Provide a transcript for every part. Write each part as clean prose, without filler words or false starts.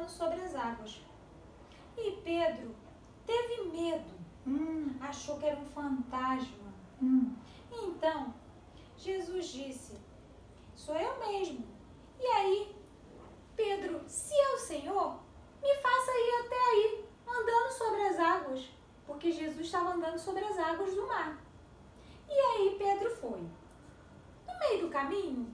andando sobre as águas. E Pedro teve medo, achou que era um fantasma. Então, Jesus disse, sou eu mesmo. E aí, Pedro, se é o Senhor, me faça ir até aí, andando sobre as águas, porque Jesus estava andando sobre as águas do mar. E aí Pedro foi. No meio do caminho,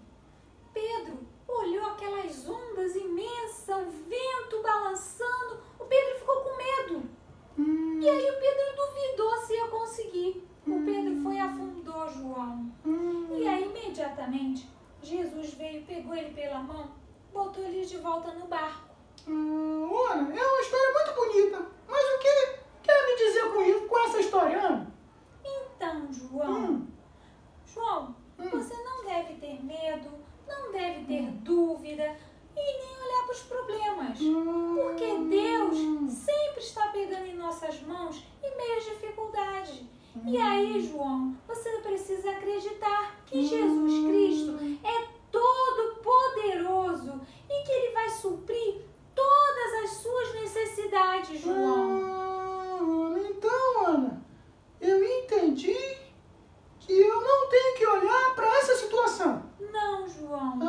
Pedro olhou aquelas ondas imensas, o vento balançando. O Pedro ficou com medo. E aí o Pedro duvidou se ia conseguir. O Pedro foi e afundou João. E aí imediatamente Jesus veio, pegou ele pela mão, botou ele de volta no barco. Ana, é uma história muito bonita. Mas o que quer me dizer com isso, com essa história, Ana? Então, João, você não deve ter medo, não deve ter dúvida e nem olhar para os problemas. Porque Deus sempre está pegando em nossas mãos em meio às dificuldades. E aí, João, você precisa acreditar que Jesus Cristo é todo poderoso e que Ele vai suprir todas as suas necessidades, João. Então, Ana, eu entendi que eu não tenho que olhar para essa situação. Não, João.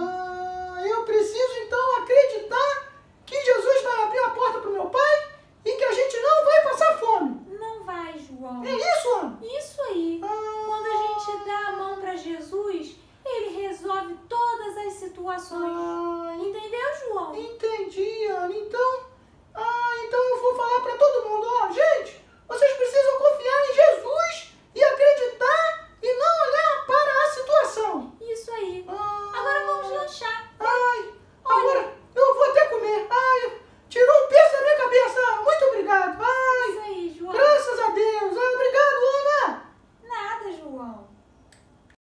Eu preciso então acreditar que Jesus vai abrir a porta para o meu pai e que a gente não vai passar fome. Não vai, João. É isso, Ana? Isso aí. Quando a gente dá a mão para Jesus, Ele resolve todas as situações. Entendeu, João? Entendi, Ana. Então,